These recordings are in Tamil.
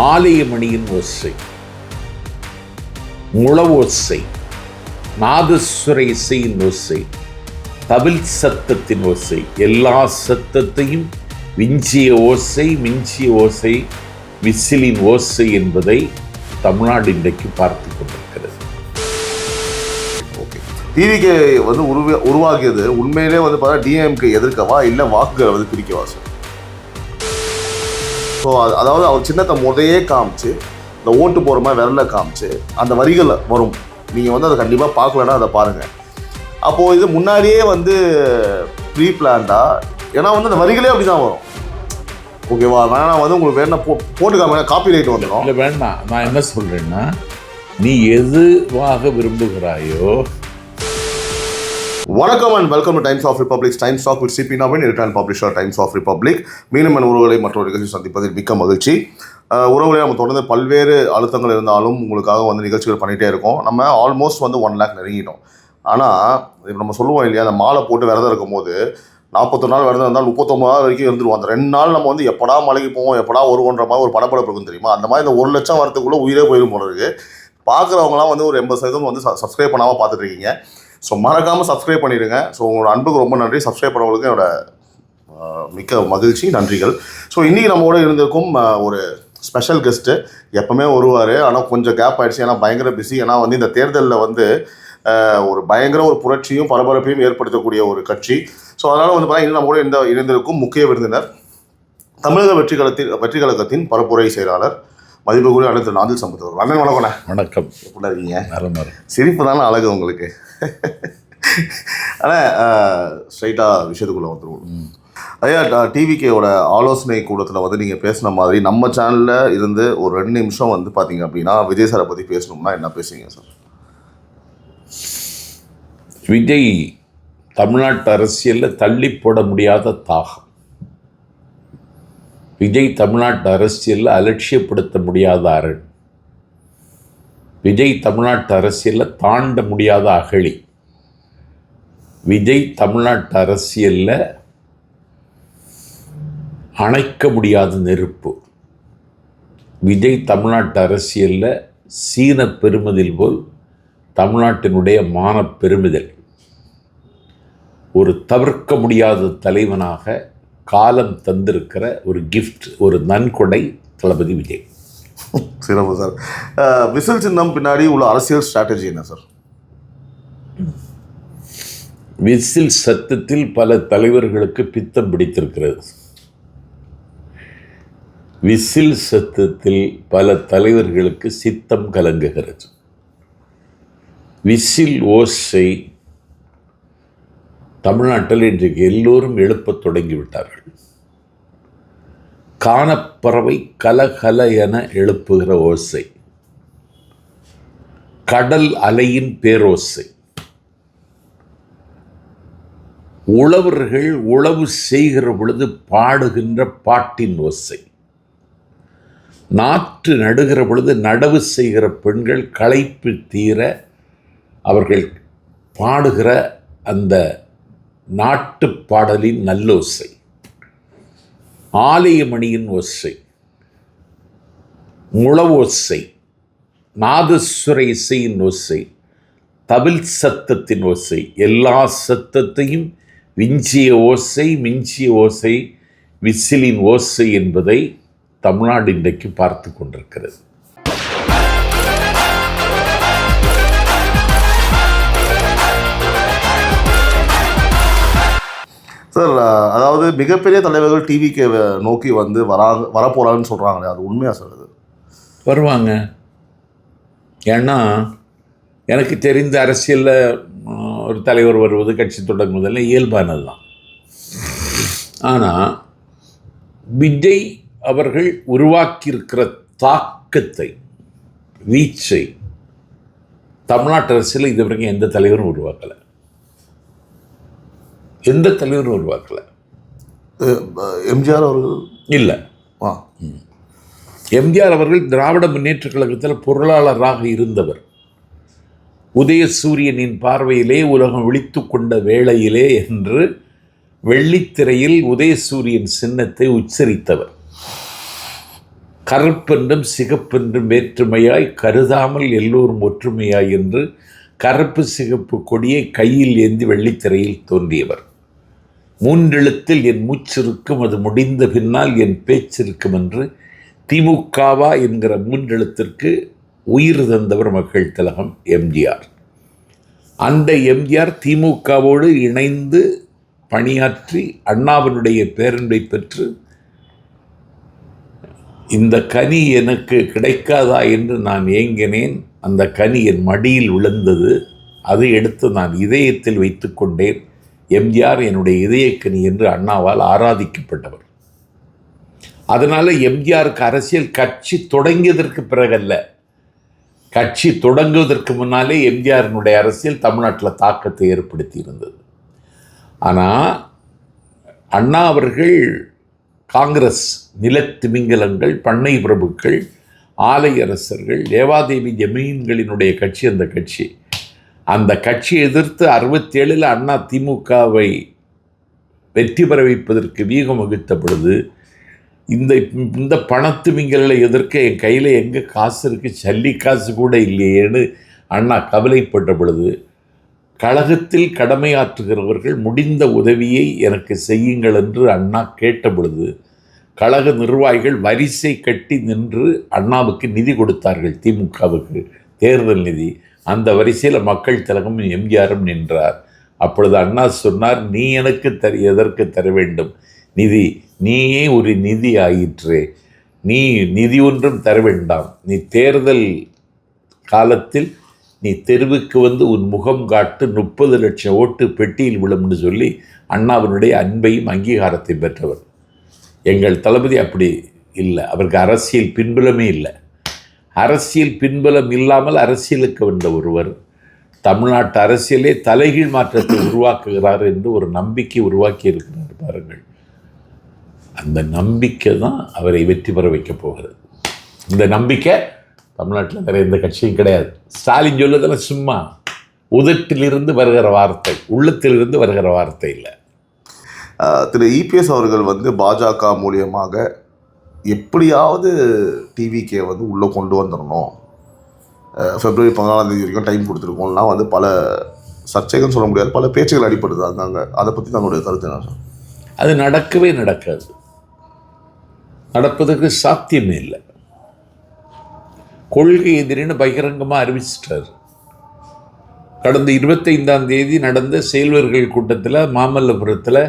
ஆலயமணியின் ஓசை, முழவோசை, நாதஸ்வர இசையின் ஓசை, தவில் சத்தத்தின் ஓசை, எல்லா சத்தத்தையும் மிஞ்சிய ஓசை, விசிலின் ஓசை என்பதை தமிழ்நாடு இன்றைக்கு பார்த்து கொண்டிருக்கிறது. டிவிக்கு வந்து உருவாக்கியது உண்மையிலே வந்து பார்த்தா டிஎம்கே எதிர்க்கவா இல்லை வாக்குகளை வந்து பிரிக்கவா சார்? ஸோ அதாவது அவர் சின்னத்தை முதையே காமிச்சு இந்த ஓட்டு போகிற மாதிரி விரல காமிச்சு அந்த வரிகள் வரும். நீங்கள் வந்து அதை கண்டிப்பாக பார்க்கலன்னா அதை பாருங்கள். அப்போது இது முன்னாடியே வந்து ப்ரீ பிளான்டாக, ஏன்னா வந்து அந்த வரிகளே அப்படி தான் வரும். ஓகேவா? வேணா வந்து உங்களுக்கு வேணா போட்டுக்காம காப்பி ரைட் வந்துடும். இல்லை வேண்டாம். நான் என்ன சொல்கிறேன்னா, நீ எதுவாக விரும்புகிறாயோ. வணக்கம் and welcome to Times of Republic. Times talk with Sibi Naveen, editor and publisher, Times of Republic. மீண்டும் என் உறவுகளை மற்றொரு நிகழ்ச்சி சந்திப்பதில் மிக்க மகிழ்ச்சி. உறவுகளை நம்ம தொடர்ந்து பல்வேறு அழுத்தங்கள் இருந்தாலும் உங்களுக்காக வந்து நிகழ்ச்சிகள் பண்ணிகிட்டே இருக்கோம். நம்ம ஆல்மோஸ்ட் வந்து 1 lakh நெருங்கிட்டோம். ஆனால் இப்போ நம்ம சொல்லுவோம் இல்லையா, அந்த மாலை போட்டு விரதம் இருக்கும்போது 41 நாள் விரதம் இருந்தால் 39 நாள் வரைக்கும் இருந்துருவோம். அந்த 2 நாள் நம்ம வந்து எப்படா மலைக்கு போவோம், எப்படா வருவோன்ற மாதிரி ஒரு படப்படப்பு இருக்கும் தெரியுமா? அந்த மாதிரி இந்த 1 லட்சம் வரத்துக்குள்ளே உயிரே போயிடும் போல இருக்குது. பார்க்குறவங்களாம் வந்து ஒரு 80% வந்து சப்ஸ்கிரைப் பண்ணாமல் பார்த்துட்டு இருக்கீங்க. ஸோ மறக்காமல் சப்ஸ்கிரைப் பண்ணிடுங்க. ஸோ உங்களோட அன்புக்கு ரொம்ப நன்றி. சப்ஸ்கிரைப் பண்ணவங்களுக்கு என்னோட மிக்க மகிழ்ச்சி, நன்றிகள். ஸோ இன்றைக்கி நம்மளோட இருந்திருக்கும் ஒரு ஸ்பெஷல் கெஸ்ட்டு. எப்போவுமே வருவார், ஆனால் கொஞ்சம் கேப் ஆகிடுச்சு, ஏன்னா பயங்கர பிஸி. ஏன்னா வந்து இந்த தேர்தலில் வந்து ஒரு பயங்கர ஒரு புரட்சியும் பரபரப்பையும் ஏற்படுத்தக்கூடிய ஒரு கட்சி. ஸோ அதனால் வந்து பார்த்தீங்கன்னா நம்மளோட இருந்திருக்கும் முக்கிய விருந்தினர், தமிழக வெற்றி கழகத்தின் பரப்புரை செயலாளர், மதிப்புக்குரிய அனைத்து நாதில் சம்பத். அண்ணன் வணக்கண்ணே. வணக்கம். எப்படி இருக்கீங்க? சிரிப்பு தானே அழகு உங்களுக்கு. ஆனால் ஸ்ட்ரைட்டாக விஷயத்துக்குள்ளே வந்துடுவோம். ஐயா, டிவிகேயோட ஆலோசனை கூடத்தில் வந்து நீங்கள் பேசின மாதிரி நம்ம சேனலில் இருந்து ஒரு 2 நிமிஷம் வந்து பார்த்தீங்க அப்படின்னா விஜய் சாரை பற்றி பேசணும்னா என்ன பேசுவீங்க சார்? விஜய் தமிழ்நாட்டு அரசியலில் தள்ளி போட முடியாத தாகம். விஜய் தமிழ்நாட்டு அரசியலில் அலட்சியப்படுத்த முடியாத அரண். விஜய் தமிழ்நாட்டு அரசியலில் தாண்ட முடியாத அகழி. விஜய் தமிழ்நாட்டு அரசியலில் அணைக்க முடியாத நெருப்பு. விஜய் தமிழ்நாட்டு அரசியலில் சீன பெருமிதல் போல் தமிழ்நாட்டினுடைய மான பெருமிதல். ஒரு தவிர்க்க முடியாத தலைவனாக காலம் தந்திருக்கிற ஒரு கிஃப்ட், ஒரு நன்கொடை தளபதி விஜய். சிறப்பு சார். விசில் சின்னம் பின்னாடி உள்ள அரசியல் ஸ்ட்ராட்டஜி என்ன சார்? விசில் சத்தத்தில் பல தலைவர்களுக்கு பித்தம் பிடித்திருக்கிறது. விசில் சத்தத்தில் பல தலைவர்களுக்கு சித்தம் கலங்குகிறது. விசில் ஓசை தமிழ்நாட்டில் இன்றைக்கு எல்லோரும் எழுப்பத் தொடங்கிவிட்டார்கள். கானப்பறவை கலகல என எழுப்புகிற ஓசை, கடல் அலையின் பேரோசை, உழவர்கள் உழவு செய்கிற பொழுது பாடுகின்ற பாட்டின் ஓசை, நாற்று நடுகிற பொழுது நடவு செய்கிற பெண்கள் களைப்பு தீர அவர்கள் பாடுகிற அந்த நாட்டு பாடலின் நல்லோசை, ஆலயமணியின் ஓசை, முழவோசை, நாதஸ்வர இசையின் ஓசை, தவில் சத்தத்தின் ஓசை, எல்லா சத்தத்தையும் மிஞ்சிய ஓசை, விசிலின் ஓசை என்பதை தமிழ்நாடு இன்றைக்கு பார்த்து கொண்டிருக்கிறது. சார், அதாவது மிகப்பெரிய தலைவர்கள் டிவிக்கு நோக்கி வந்து வரப்போகிறாங்கன்னு சொல்கிறாங்களே, அது உண்மையா சார்? அது வருவாங்க. ஏன்னா எனக்கு தெரிந்த அரசியலில் ஒரு தலைவர் வருவது, கட்சி தொடங்குவதெல்லாம் இயல்பானது தான். ஆனால் விஜய் அவர்கள் உருவாக்கியிருக்கிற தாக்கத்தை, வீச்சை தமிழ்நாட்டு அரசியலில் இது வரைக்கும் எந்த தலைவரும் உருவாக்கலை. எம்ஜிஆர் அவர்கள் இல்லை. எம்ஜிஆர் அவர்கள் திராவிட முன்னேற்ற கழகத்தில் பொருளாளராக இருந்தவர். உதயசூரியனின் பார்வையிலே உலகம் விழித்து கொண்ட வேளையிலே என்று வெள்ளித்திரையில் உதயசூரியன் சின்னத்தை உச்சரித்தவர். கருப்பென்றும் சிகப்பென்றும் வேற்றுமையாய் கருதாமல் எல்லோரும் ஒற்றுமையாய் என்று கருப்பு சிகப்பு கொடியை கையில் ஏந்தி வெள்ளித்திரையில் தோன்றியவர். மூன்றெழுத்தில் என் மூச்சிருக்கும், அது முடிந்த பின்னால் என் பேச்சிருக்கும் என்று திமுகவா என்கிற மூன்றெழுத்திற்கு உயிர் தந்தவர் மக்கள் திலகம் எம்ஜிஆர். அந்த எம்ஜிஆர் திமுகவோடு இணைந்து பணியாற்றி அண்ணாவினுடைய பேரன்பை பெற்று இந்த கனி எனக்கு கிடைக்காதா என்று நான் ஏங்கினேன். அந்த கனி என் மடியில் விழுந்தது. அதை எடுத்து நான் இதயத்தில் வைத்து கொண்டேன். எம்ஜிஆர் என்னுடைய இதயக்கனி என்று அண்ணாவால் ஆராதிக்கப்பட்டவர். அதனால் எம்ஜிஆருக்கு அரசியல் கட்சி தொடங்கியதற்கு பிறகல்ல, கட்சி தொடங்குவதற்கு முன்னாலே எம்ஜிஆரினுடைய அரசியல் தமிழ்நாட்டில் தாக்கத்தை ஏற்படுத்தி இருந்தது. ஆனால் அண்ணா அவர்கள் காங்கிரஸ், நிலத்திமிங்கலங்கள், பண்ணை பிரபுக்கள், ஆலை அரசர்கள், தேவாதேவி ஜமீன்களினுடைய கட்சி அந்த கட்சியை எதிர்த்து 67 அண்ணா திமுகவை வெற்றி பெற வைப்பதற்கு வீகம் வகுத்த பொழுது இந்த பணத்துமிங்கலை எதிர்க்க என் கையில் எங்கே காசு இருக்குது, சல்லி காசு கூட இல்லையேன்னு அண்ணா கவலைப்பட்ட பொழுது கழகத்தில் கடமையாற்றுகிறவர்கள் முடிந்த உதவியை எனக்கு செய்யுங்கள் என்று அண்ணா கேட்ட பொழுது கழக நிர்வாகிகள் வரிசை கட்டி நின்று அண்ணாவுக்கு நிதி கொடுத்தார்கள். திமுகவுக்கு தேர்தல் நிதி. அந்த வரிசையில் மக்கள் திலகம் எம்ஜிஆரும் நின்றார். அப்பொழுது அண்ணா சொன்னார், நீ எனக்கு எதற்கு தர வேண்டும் நிதி, நீயே ஒரு நிதி ஆயிற்றே, நீ நிதி ஒன்றும் தர வேண்டாம், நீ தேர்தல் காலத்தில் நீ தெருவுக்கு வந்து உன் முகம் காட்டு, 30 லட்சம் ஓட்டு பெட்டியில் விழும்னு சொல்லி அண்ணாவினுடைய அன்பையும் அங்கீகாரத்தை பெற்றவர். எங்கள் தளபதி அப்படி இல்லை. அவருக்கு அரசியல் பின்புலமே இல்லை. அரசியல் பின்புலம் இல்லாமல் அரசியலுக்கு வந்த ஒருவர் தமிழ்நாட்டு அரசியலே தலைகீழ் மாற்றத்தை உருவாக்குகிறார் என்று ஒரு நம்பிக்கை உருவாக்கி இருக்கிறார் பாருங்கள். அந்த நம்பிக்கை தான் அவரை வெற்றி பெற வைக்கப் போகிறது. இந்த நம்பிக்கை தமிழ்நாட்டில் வேறு எந்த கட்சியும் கிடையாது. ஸ்டாலின் சொல்லுதெல்லாம் சும்மா உதட்டிலிருந்து வருகிற வார்த்தை, உள்ளத்திலிருந்து வருகிற வார்த்தை இல்லை. திரு இபிஎஸ் அவர்கள் வந்து பாஜக மூலியமாக எப்படியாவது டிவிக்கே வந்து உள்ளே கொண்டு வந்துடணும், February 14 வரைக்கும் டைம் கொடுத்துருக்கோம்லாம் வந்து பல சர்ச்சைகள்னு சொல்ல முடியாது, பல பேச்சுகள் அடிப்படுது அங்கங்கே. அதை பற்றி தங்களுடைய கருத்து என்ன சார்? அது நடக்கவே நடக்காது, நடப்பதற்கு சாத்தியமே இல்லை. கொள்கை எதிரின்னு பகிரங்கமாக அறிவிச்சிட்டார். கடந்த 25ஆம் தேதி நடந்த செயல்வர்கள் கூட்டத்தில் மாமல்லபுரத்தில்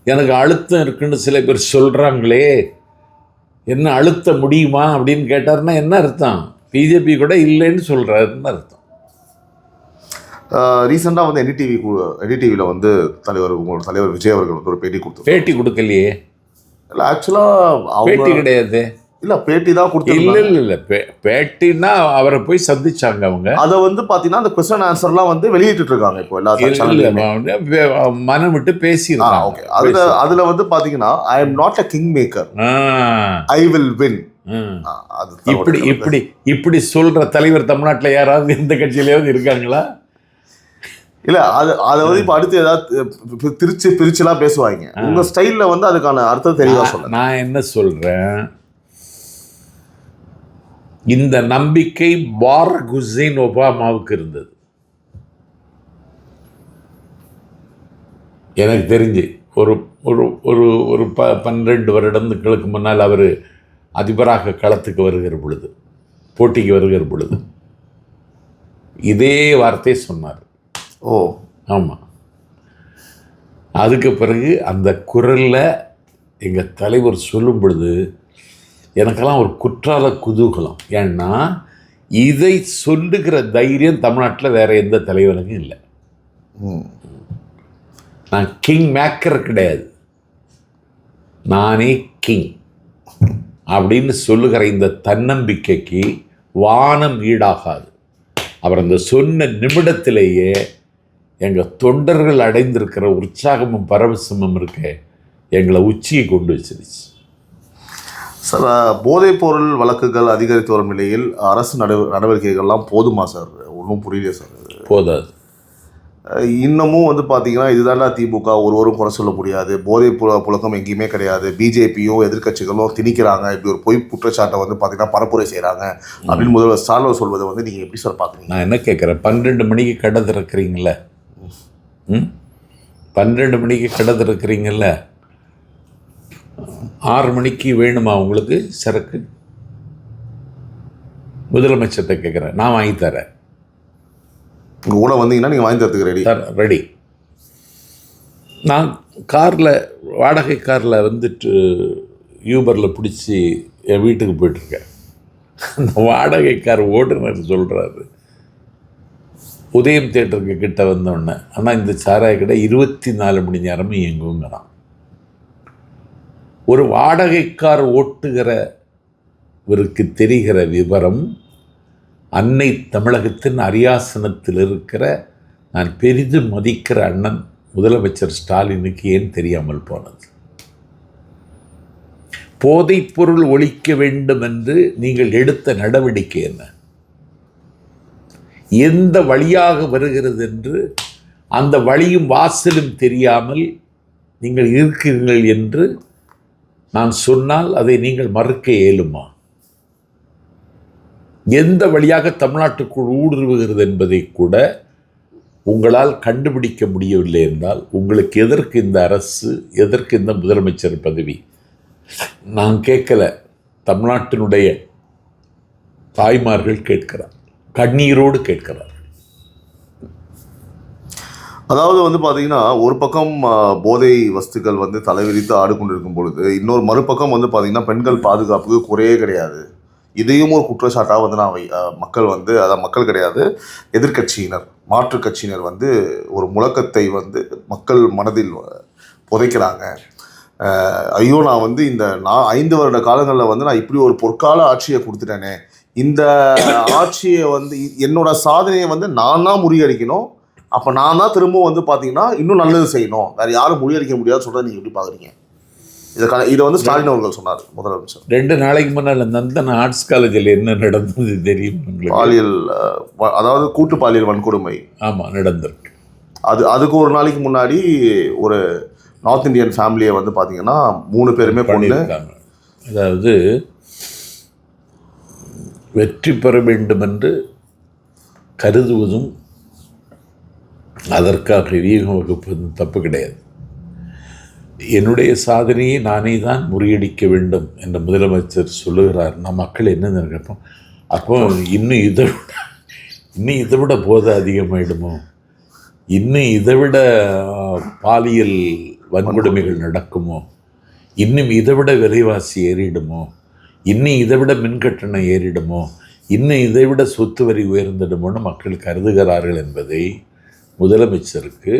எனக்கு அழுத்தம் இருக்குன்னு சில பேர் சொல்கிறாங்களே, என்ன அழுத்த முடியுமா அப்படின்னு கேட்டார்னா என்ன அர்த்தம்? பிஜேபி கூட இல்லைன்னு சொல்கிறாருன்னு அர்த்தம். ரீசெண்டாக வந்து என்டிடிவியில் வந்து உங்களோட தலைவர் விஜய் அவர்கள் வந்து ஒரு பேட்டி கொடுக்கலையே. இல்லை, ஆக்சுவலாக பேட்டி கிடையாது. இல்லை, பேட்டி தான் கொடுத்து. இல்லை பேட்டின்னா அவரை போய் சந்திச்சாங்க அவங்க. அதை வந்து பார்த்தீங்கன்னா அந்த கொஸ்டின் ஆன்சர்லாம் வந்து வெளியிட்டு இருக்காங்க இப்போ எல்லா மனம் விட்டு பேசியிருக்காங்க. ஓகே, அதில் வந்து பார்த்தீங்கன்னா I am not a king maker, I will win. இப்படி சொல்ற தலைவர் தமிழ்நாட்டில் யாராவது எந்த கட்சியிலேயாவது இருக்காங்களா? இல்லை, அதை வந்து இப்போ அடுத்து ஏதாவது பிரிச்சுலாம் பேசுவாங்க. உங்கள் ஸ்டைலில் வந்து அதுக்கான அர்த்தம் தெளிவாக சொல்ல. நான் என்ன சொல்கிறேன், இந்த நம்பிக்கை பாரக் ஹுசைன் ஒபாமாவுக்கு இருந்தது. எனக்கு தெரிஞ்சு ஒரு ஒரு ஒரு ஒரு 12 வருடங்களுக்கு முன்னால் அவர் அதிபராக களத்துக்கு வருகிற பொழுது, போட்டிக்கு வருகிற பொழுது இதே வார்த்தை சொன்னார். ஓ ஆமாம். அதுக்கு பிறகு அந்த குரலில் எங்கள் தலைவர் சொல்லும் பொழுது எனக்கெல்லாம் ஒரு குற்றால குதூகலம். ஏன்னா இதை சொல்லுகிற தைரியம் தமிழ்நாட்டில் வேறு எந்த தலைவனுக்கும் இல்லை. நான் கிங் மேக்கர் கிடையாது, நானே கிங் அப்படின்னு சொல்லுகிற இந்த தன்னம்பிக்கைக்கு வானம் ஈடாகாது. அவர் அந்த சொன்ன நிமிடத்திலேயே எங்கள் தொண்டர்கள் அடைந்திருக்கிற உற்சாகமும் பரவசமும் இருக்க எங்களை உச்சியை கொண்டு வச்சிருச்சு. சார், போதைப் பொருள் வழக்குகள் அதிகரித்து வரும் நிலையில் அரசு நடவடிக்கைகள்லாம் போதுமா சார்? ஒன்றும் புரியலையே சார். போதாது. இன்னமும் வந்து பார்த்தீங்கன்னா இதுதான்டா திமுக, ஒருவரும் குறை சொல்ல முடியாது, போதை புழக்கம் எங்கேயுமே கிடையாது, பிஜேபியும் எதிர்க்கட்சிகளும் திணிக்கிறாங்க, இப்படி ஒரு பொய் குற்றச்சாட்டை வந்து பார்த்தீங்கன்னா பரப்புரை செய்கிறாங்க அப்படின்னு முதல்வர் ஸ்டாலின் சொல்வதை வந்து நீங்கள் எப்படி சார் பார்க்குறீங்க? நான் என்ன கேட்குறேன், 12 மணிக்கு கடை திறக்கிறீங்களே, 12 மணிக்கு கடை திறக்கிறீங்கல்ல, 6 மணிக்கு வேணுமா உங்களுக்கு சரக்கு? முதலமைச்சர்கிட்ட கேட்குறேன், நான் வாங்கி தரேன். உங்கள் கூட வந்தீங்கன்னா நீங்கள் வாங்கி தரத்துக்கு ரெடி. நான் காரில், வாடகை காரில் வந்துட்டு யூபரில் பிடிச்சி என் வீட்டுக்கு போயிட்டுருக்கேன். அந்த வாடகை கார் ஓட்டுநர் சொல்கிறாரு, உதயம் தியேட்டருக்கு கிட்ட வந்தோடனே, ஆனால் இந்த சாராய கடை 24 மணி நேரமும் இயங்குங்கிறான். ஒரு வாடகை கார் ஓட்டுகிறவருக்கு தெரிகிற விவரம் அன்னை தமிழகத்தின் அரியாசனத்தில் இருக்கிற நான் பெரிதும் மதிக்கிற அண்ணன் முதலமைச்சர் ஸ்டாலினுக்கு ஏன் தெரியாமல் போனது? போதைப்பொருள் ஒழிக்க வேண்டும் என்று நீங்கள் எடுத்த நடவடிக்கை என்ன? எந்த வழியாக வருகிறது என்று அந்த வழியும் வாசலும் தெரியாமல் நீங்கள் இருக்கிறீர்கள் என்று நான் சொன்னால் அதை நீங்கள் மறுக்க இயலுமா? எந்த வழியாக தமிழ்நாட்டுக்குள் ஊடுருவுகிறது என்பதை கூட உங்களால் கண்டுபிடிக்க முடியவில்லை என்றால் உங்களுக்கு எதற்கு இந்த அரசு, எதற்கு இந்த முதலமைச்சர் பதவி? நான் கேட்கல, தமிழ்நாட்டினுடைய தாய்மார்கள் கேட்கிறார், கண்ணீரோடு கேட்கிறார். அதாவது வந்து பார்த்தீங்கன்னா ஒரு பக்கம் போதை வஸ்துக்கள் வந்து தலைவிரித்து ஆடிக்கொண்டிருக்கும் பொழுது, இன்னொரு மறுபக்கம் வந்து பார்த்தீங்கன்னா பெண்கள் பாதுகாப்புக்கு குறையே கிடையாது. இதையும் ஒரு குற்றச்சாட்டாக வந்து நான் மக்கள் வந்து, அதான் மக்கள் கிடையாது, எதிர்க்கட்சியினர், மாற்றுக் கட்சியினர் வந்து ஒரு முழக்கத்தை வந்து மக்கள் மனதில் புதைக்கிறாங்க. ஐயோ, நான் வந்து இந்த 5 வருட காலங்களில் வந்து நான் இப்படி ஒரு பொற்கால ஆட்சியை கொடுத்துட்டேனே, இந்த ஆட்சியை வந்து என்னோட சாதனையை வந்து நான் தான் முறியடிக்கணும், அப்போ நான் தான் திரும்ப வந்து பார்த்தீங்கன்னா இன்னும் நல்லது செய்யணும், வேறு யாரும் முறியடிக்க முடியாதுன்னு சொல்கிறத நீங்கள் எப்படி பார்க்குறீங்க? இதை வந்து ஸ்டாலின் அவர்கள் சொன்னார் முதலமைச்சர். 2 நாளைக்கு முன்னால் நந்தன் ஆர்ட்ஸ் காலேஜில் என்ன நடந்தது தெரியும்? பாலியல், அதாவது கூட்டு பாலியல் வன்கொடுமை. ஆமாம், நடந்திருக்கு. அதுக்கு ஒரு நாளைக்கு முன்னாடி ஒரு நார்த் இந்தியன் ஃபேமிலியை வந்து பார்த்தீங்கன்னா 3 பேருமே பண்ணியிருக்காங்க. அதாவது வெற்றி பெற வேண்டும் என்று கருதுவதும் அதற்காக வீகம் வகுப்பதும் தப்பு கிடையாது. என்னுடைய சாதனையை நானே தான் முறியடிக்க வேண்டும் என்ற முதலமைச்சர் சொல்லுகிறார். நான் மக்கள் என்ன நினைக்கிறப்போ, அப்போ இன்னும் இதை விட போதை அதிகமாகிடுமோ, இன்னும் இதை விட பாலியல் வன்கொடுமைகள் நடக்குமோ, இன்னும் இதை விட விலைவாசி ஏறிடுமோ, இன்னும் இதை விட மின்கட்டணம் ஏறிடுமோ, இன்னும் இதை விட சொத்து வரி உயர்ந்திடுமோன்னு மக்கள் கருதுகிறார்கள் என்பதை முதலமைச்சருக்கு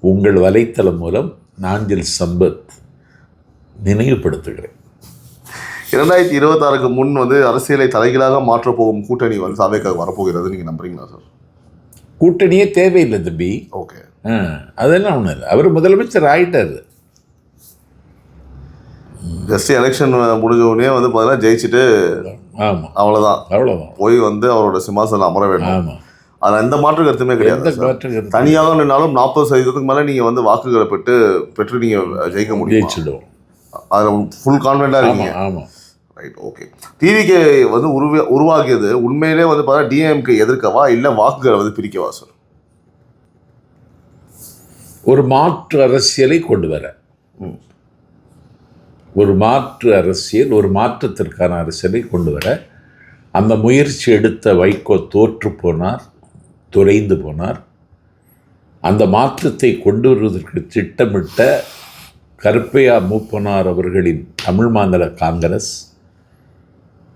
உங்கள் வலைத்தளம் மூலம் நாஞ்சில் சம்பத் நினைவுபடுத்துகிறேன். 2026க்கு முன் வந்து அரசியலை தலைகீழாக மாற்றப் போகும் கூட்டணி வந்து சாவேக்காக வரப்போகிறது, நீங்கள் நம்புறீங்களா சார்? கூட்டணியே தேவையில்லை தம்பி. ஓகே, அதெல்லாம் ஒன்றும் இல்லை, அவர் முதலமைச்சர் ஆகிட்டார். ஜஸ்ட் எலெக்ஷன் முடிஞ்ச உடனே வந்து பார்த்தீங்கன்னா ஜெயிச்சுட்டு, ஆமாம், அவ்வளோதான் போய் வந்து அவரோட சிம்மாசனம் அமர வேண்டும். ஆமாம், அதில் எந்த மாற்று கருத்துமே கிடையாது. தனியாக நின்னாலும் 40% மேலே நீங்கள் வந்து வாக்குகளை பெற்று நீங்கள் ஜெயிக்க முடியும். அதில் ஃபுல் கான்ஃபிடென்ட்டாக இருக்கீங்க. ஆமாம், ரைட், ஓகே. டிவிகே வந்து உருவாக்கியது உண்மையிலே வந்து பார்த்தா டிஎம்கே எதிர்க்கவா இல்லை வாக்குகளை வந்து பிரிக்கவா சார்? ஒரு மாற்று அரசியலை கொண்டு வர, ஒரு மாற்று அரசியல், ஒரு மாற்றத்திற்கான அரசியலை கொண்டு வர அந்த முயற்சி எடுத்த வைகோ தோற்று போனார், துரைந்து போனார். அந்த மாற்றத்தை கொண்டு வருவதற்கு திட்டமிட்ட கருப்பையா மூப்பனார் அவர்களின் தமிழ் மாநில காங்கிரஸ்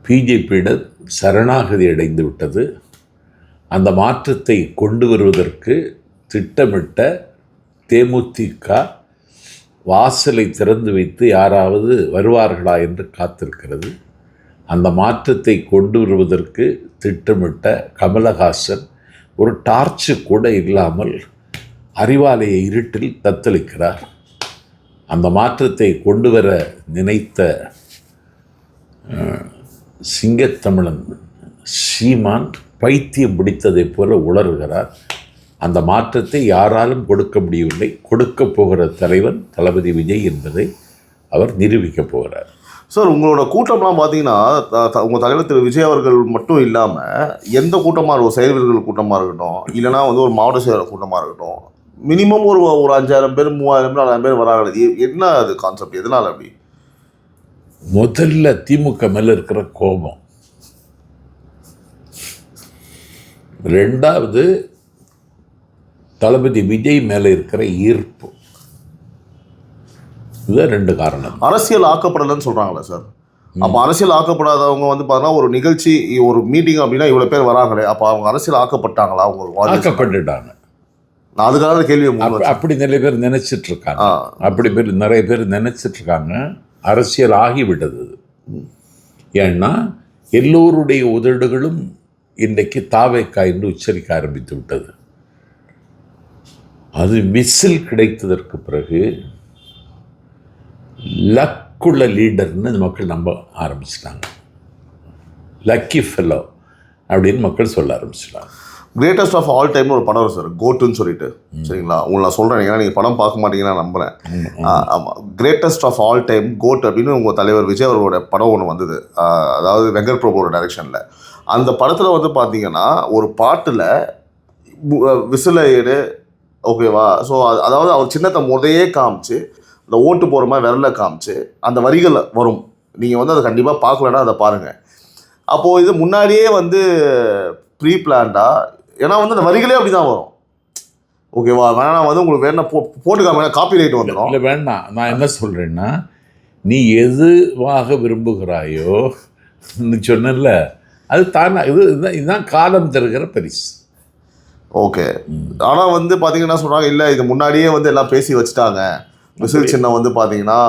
பிஜேபியிடம் சரணாகதி அடைந்து விட்டது. அந்த மாற்றத்தை கொண்டு வருவதற்கு திட்டமிட்ட தேமுதிக வாசலை திறந்து வைத்து யாராவது வருவார்களா என்று காத்திருக்கிறது. அந்த மாற்றத்தை கொண்டு வருவதற்கு திட்டமிட்ட கமலஹாசன் ஒரு டார்ச்சு கூட இல்லாமல் அறிவாலய இருட்டில் தத்தளிக்கிறார். அந்த மாற்றத்தை கொண்டு வர நினைத்த சிங்கத்தமிழன் சீமான் பைத்தியம் பிடித்ததைப் போல உளறுகிறார். அந்த மாற்றத்தை யாராலும் கொடுக்க முடியவில்லை. கொடுக்க போகிற தலைவன் தளபதி விஜய் என்பதை அவர் நிரூபிக்கப் போகிறார். சார், உங்களோட கூட்டம்லாம் பார்த்தீங்கன்னா உங்கள் தலைவர் திரு விஜய் அவர்கள் மட்டும் இல்லாமல் எந்த கூட்டமாக இருக்கும், செயல் வீரர்கள் கூட்டமாக இருக்கட்டும், இல்லைனா வந்து ஒரு மாவட்ட செயலர் கூட்டமாக இருக்கட்டும், மினிமம் ஒரு 5,000 பேர் 3,000 பேர் 4,000 பேர் வராங்க. என்ன அது கான்செப்ட்? எதனால் அப்படி? முதல்ல திமுக மேலே இருக்கிற கோபம், ரெண்டாவது தளபதி விஜய் மேலே இருக்கிற ஈர்ப்பு. இதுதான் 2 காரணம். அரசியல் ஆக்கப்படலைன்னு சொல்கிறாங்களே சார். அப்போ அரசியல் ஆக்கப்படாதவங்க வந்து பார்த்தீங்கன்னா ஒரு நிகழ்ச்சி, ஒரு மீட்டிங் அப்படின்னா இவ்வளோ பேர் வராங்களே, அப்போ அவங்க அரசியல் ஆக்கப்பட்டாங்களா? அவங்க ஆக்கப்பட்டுட்டாங்க. நான் அதுக்காக கேள்வி அப்படி நிறைய பேர் நினைச்சிட்டு இருக்காங்க. அப்படி நிறைய பேர் நினைச்சிட்டு இருக்காங்க. அரசியல் ஆகிவிட்டது. ஏன்னா எல்லோருடைய உதடுகளும் இன்றைக்கு தாவேக்கா என்று உச்சரிக்க ஆரம்பித்து விட்டது. அது விசில் கிடைத்ததற்கு பிறகு லக்குள்ள லீடர்னு மக்கள் நம்ப ஆரம்பிச்சிட்டாங்க. லக்கி ஃபெல்லோ அப்படின்னு மக்கள் சொல்ல ஆரம்பிச்சிட்டாங்க. கிரேட்டஸ்ட் ஆஃப் ஆல் டைம்னு ஒரு படம் சார், கோட்டுன்னு சொல்லிட்டு. சரிங்களா? உங்களை நான் சொல்கிறேன், ஏன்னா நீங்கள் படம் பார்க்க மாட்டீங்கன்னா நம்புகிறேன். ஆமாம், greatest of all time GOAT அப்படின்னு உங்கள் தலைவர் விஜய் அவரோட படம் ஒன்று வந்தது, அதாவது வெங்கட் பிரபுவோட டைரக்ஷனில். அந்த படத்தில் வந்து பார்த்தீங்கன்னா ஒரு பாட்டில் விசிலைடு, ஓகேவா? ஸோ அதாவது அவர் சின்னத்தை முதையே காமிச்சு இந்த ஓட்டு போகிற மாதிரி விரல காமிச்சு அந்த வரிகள் வரும். நீங்கள் வந்து அதை கண்டிப்பாக பார்க்கலன்னா அதை பாருங்கள். அப்போது இது முன்னாடியே வந்து ப்ரீ பிளான்டாக, ஏன்னா வந்து அந்த வரிகளே அப்படி தான் வரும். ஓகேவா? வேணாம் வந்து உங்களுக்கு வேணா போட்டுக்காம காப்பி ரைட் வந்துடும். இல்லை வேணாம். நான் என்ன சொல்கிறேன்னா, நீ எதுவாக விரும்புகிறாயோ சொன்னல, அது தானே இதுதான் காலம் தருகிற பரிசு. ஓகே. ஆனால் வந்து பார்த்தீங்கன்னா சொல்கிறாங்க, இல்லை இது முன்னாடியே வந்து எல்லாம் பேசி வச்சுட்டாங்க, விசில் சின்னம் வந்து பார்த்தீங்கன்னா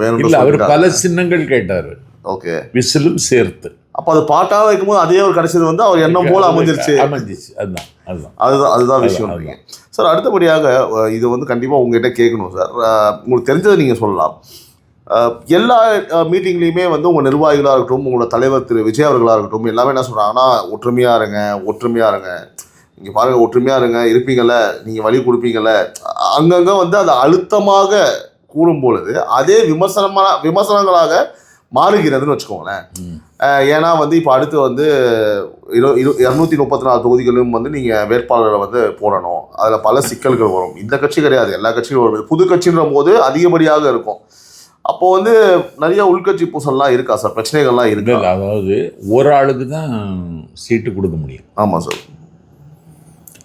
வேணும். இல்லை, அவர் பல சின்னங்கள் கேட்டார். ஓகே, விசிலும் சேர்த்து. அப்போ அது பாட்டாக வைக்கும்போது அதே ஒரு கடைசிது வந்து அவர் எண்ணம் போல் அமைஞ்சிருச்சு. அதுதான் விஷயம். சார், அடுத்தபடியாக இது வந்து கண்டிப்பாக உங்ககிட்ட கேட்கணும் சார். உங்களுக்கு தெரிஞ்சதை நீங்கள் சொல்லலாம். எல்லா மீட்டிங்லேயுமே வந்து உங்கள் நிர்வாகிகளாக இருக்கட்டும், உங்களோட தலைவர் திரு விஜய் அவர்களாக இருக்கட்டும், எல்லாமே என்ன சொல்கிறாங்கன்னா, ஒற்றுமையாக இருங்க. இங்கே பாருங்கள், ஒற்றுமையாக இருங்க, இருப்பீங்கள்ல, நீங்கள் வழி கொடுப்பீங்கள்ல. அங்கங்கே வந்து அதை அழுத்தமாக கூறும் பொழுது அதே விமர்சனங்களாக மாறுகிறதுன்னு வச்சுக்கோங்களேன். ஏன்னா வந்து இப்போ அடுத்து வந்து 234 தொகுதிகளும் வந்து நீங்கள் வேட்பாளர்களை வந்து போடணும். அதில் பல சிக்கல்கள் வரும். இந்த கட்சி கிடையாது, எல்லா கட்சியும் வரும். புது கட்சின்ற போது அதிகப்படியாக இருக்கும். அப்போ வந்து நிறைய உள்கட்சி பூசல்லாம் இருக்கா சார்? பிரச்சனைகள்லாம் இருக்கு. அதாவது ஒரு ஆளுக்கு தான் சீட்டு கொடுக்க முடியும். ஆமாம் சார்.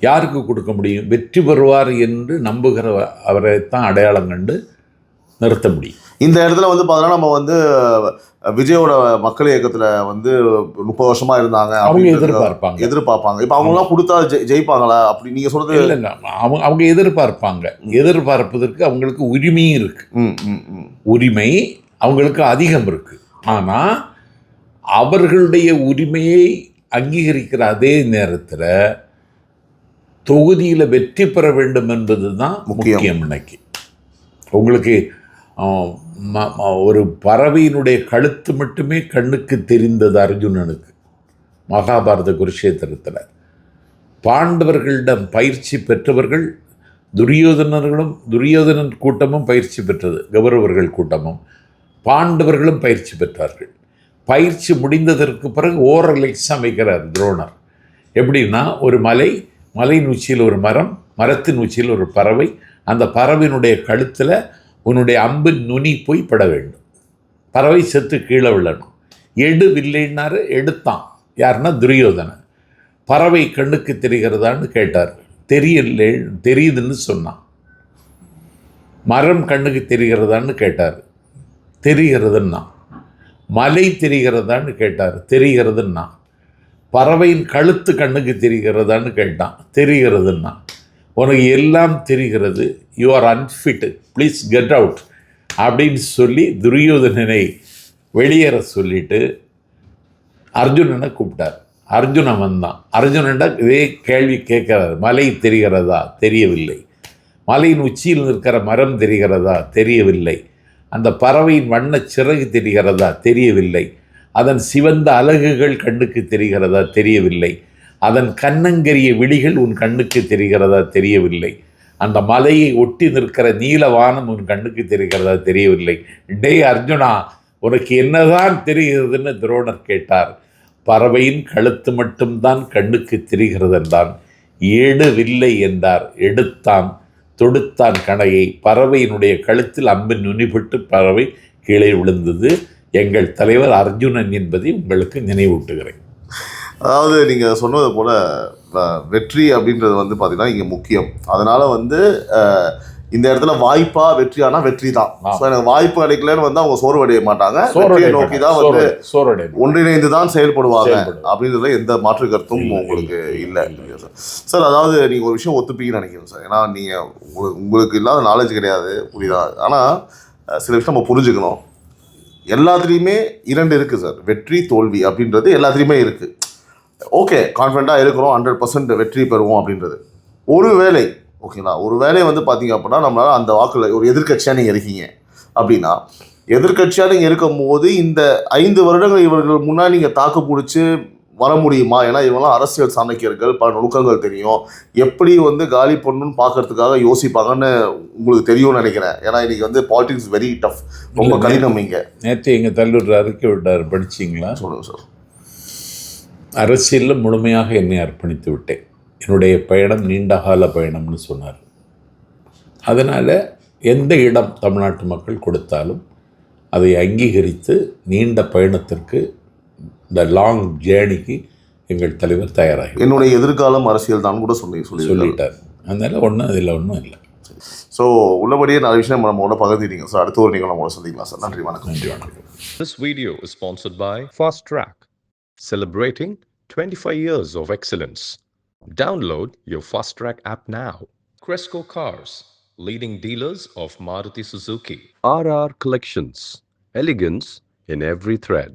யாருக்கு கொடுக்க முடியும்? வெற்றி பெறுவார் என்று நம்புகிற அவரை தான் அடையாளம் கண்டு நிறுத்த முடியும். இந்த இடத்துல வந்து பார்த்தோன்னா நம்ம வந்து விஜயோட மக்கள் இயக்கத்தில் வந்து 30 வருஷமாக இருந்தாங்க, அவங்க எதிர்பார்ப்பாங்க. இப்போ அவங்களாம் கொடுத்தா ஜெயிப்பாங்களா அப்படி நீங்கள் சொல்கிறது? இல்லைங்க, அவங்க எதிர்பார்ப்பதற்கு அவங்களுக்கு உரிமையும் இருக்கு. உரிமை அவங்களுக்கு அதிகம் இருக்கு. ஆனால் அவர்களுடைய உரிமையை அங்கீகரிக்கிற அதே நேரத்தில் தொகுதியில் வெற்றி பெற வேண்டும் என்பது தான் முக்கியம். இன்னைக்கு உங்களுக்கு ஒரு பறவையினுடைய கழுத்து மட்டுமே கண்ணுக்கு தெரிந்தது அர்ஜுனனுக்கு மகாபாரத குருஷேத்திரத்தில். பாண்டவர்களிடம் பயிற்சி பெற்றவர்கள் துரியோதனன் கூட்டமும் பயிற்சி பெற்றது, கௌரவர்கள் கூட்டமும். பாண்டவர்களும் பயிற்சி பெற்றார்கள். பயிற்சி முடிந்ததற்கு பிறகு ஓரல் எக்ஸாம் வைக்கிறார் துரோணர். எப்படின்னா, ஒரு மலையின் உச்சியில் ஒரு மரம், மரத்தின் உச்சியில் ஒரு பறவை, அந்த பறவையினுடைய கழுத்தில் உன்னுடைய அம்பு நுனி போய் பட வேண்டும், பறவை செத்து கீழே விழணும். வில்லைன்னாரு, எடுத்தான். யாருன்னா துரியோதனன். பறவை கண்ணுக்கு தெரிகிறதான்னு கேட்டார். தெரியுதுன்னு சொன்னான். மரம் கண்ணுக்கு தெரிகிறதான்னு கேட்டார். தெரிகிறதுன்னா. மலை தெரிகிறதான்னு கேட்டார். தெரிகிறதுன்னா. பறவையின் கழுத்து கண்ணுக்கு தெரிகிறதான்னு கேட்டான். தெரிகிறதுன்னா. உனக்கு எல்லாம் தெரிகிறது, you are unfit, please get out அப்படின்னு சொல்லி துரியோதனனை வெளியேற சொல்லிட்டு அர்ஜுனனை கூப்பிட்டார். அர்ஜுனன் வந்தான். அர்ஜுனன்டா இதே கேள்வி கேட்கிறார். மலை தெரிகிறதா? தெரியவில்லை. மலையின் உச்சியில் இருக்கிற மரம் தெரிகிறதா? தெரியவில்லை. அந்த பறவையின் வண்ண சிறகு தெரிகிறதா? தெரியவில்லை. அதன் சிவந்த அலகுகள் கண்ணுக்கு தெரிகிறதா? தெரியவில்லை. அதன் கண்ணங்கரிய விழிகள் உன் கண்ணுக்கு தெரிகிறதா தெரியவில்லை. அந்த மலையை ஒட்டி நிற்கிற நீலவானம் உன் கண்ணுக்கு தெரிகிறதா தெரியவில்லை. டே அர்ஜுனா, உனக்கு என்னதான் தெரிகிறதுன்னு துரோணர் கேட்டார். பறவையின் கழுத்து மட்டும்தான் கண்ணுக்கு தெரிகிறது என்றான். எடுவில்லை என்றார். எடுத்தான், தொடுத்தான் கணையை. பறவையினுடைய கழுத்தில் அம்பின் நுனிபட்டு பறவை கீழே விழுந்தது. எங்கள் தலைவர் அர்ஜுனன் என்பதை உங்களுக்கு நினைவூட்டுகிறேன். அதாவது நீங்கள் சொன்னது போல் வெற்றி அப்படின்றது வந்து பார்த்தீங்கன்னா இங்கே முக்கியம். அதனால் வந்து இந்த இடத்துல வாய்ப்பா வெற்றியானா வெற்றி தான். ஸோ எனக்கு வாய்ப்பு கிடைக்கலன்னு வந்து அவங்க சோர்வடைய மாட்டாங்க. வெற்றியை நோக்கி தான் வந்து ஒன்றிணைந்து தான் செயல்படுவாங்க அப்படின்றதுல எந்த மாற்று கருத்தும் உங்களுக்கு இல்லை சார். அதாவது நீங்கள் ஒரு விஷயம் ஒத்துப்பீங்கன்னு நினைக்கிறேன் சார். ஏன்னா நீங்கள் உங்களுக்கு இல்லாத நாலேஜ் கிடையாது, புரியுதா? ஆனால் சில விஷயம் நம்ம புரிஞ்சுக்கணும். எல்லாத்துலேயுமே 2 இருக்குது சார். வெற்றி தோல்வி அப்படின்றது எல்லாத்துலேயுமே இருக்குது. ஓகே, கான்ஃபிடண்ட்டாக இருக்கிறோம், 100% வெற்றி பெறுவோம் அப்படின்றது. ஒரு வேளை ஓகேங்களா, ஒரு வேளை வந்து பார்த்தீங்க அப்படின்னா நம்மளால் அந்த வாக்கில் ஒரு எதிர்க்கட்சியாக நீங்கள் இருக்கீங்க அப்படின்னா, எதிர்க்கட்சியாக நீங்கள் இருக்கும் போது இந்த 5 வருடங்கள் இவர்கள் முன்னாடி நீங்கள் தாக்கு பிடிச்சி வர முடியுமா? ஏன்னா இவங்களாம் அரசியல் சாணக்கியர்கள், பல நுணுக்கங்கள் தெரியும், எப்படி வந்து காலி பண்ணணும்னு பார்க்கறதுக்காக யோசிப்பாங்கன்னு உங்களுக்கு தெரியும்னு நினைக்கிறேன். ஏன்னா இன்றைக்கி வந்து பாலிடிக்ஸ் வெரி டஃப், ரொம்ப கடினம். இங்கே நேற்று எங்கள் தள்ளூர் அறிக்கை விட்டார், படிச்சிங்களா? சொல்லுங்கள் சார். அரசியலில் முழுமையாக என்னை அர்ப்பணித்து விட்டேன். என்னுடைய பயணம் நீண்டகால பயணம்னு சொன்னார். அதனால் எந்த இடம் தமிழ்நாட்டு மக்கள் கொடுத்தாலும் அதை அங்கீகரித்து நீண்ட பயணத்திற்கு, இந்த லாங் ஜேர்னிக்கு எங்கள் தலைவர் தயாராகி என்னுடைய எதிர்காலம் அரசியல் தான் கூட சொல்லிட்டார். அதனால் ஒன்றும் அதில் ஒன்றும் இல்லை. ஸோ உள்ளபடியே நிறைய விஷயம் நம்மளோட பகிர்ந்தீங்க சார். அடுத்த ஒரு நீங்கள் நம்மளோட சந்திக்கலாம் சார். நன்றி, வணக்கம். நன்றி, வணக்கம். This video is sponsored by Fast Track, celebrating 25 years of excellence. Download your Fast Track app now. Cresco Cars, leading dealers of Maruti Suzuki. RR Collections, elegance in every thread.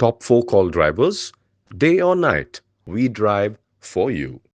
Top 4 call drivers, day or night, we drive for you.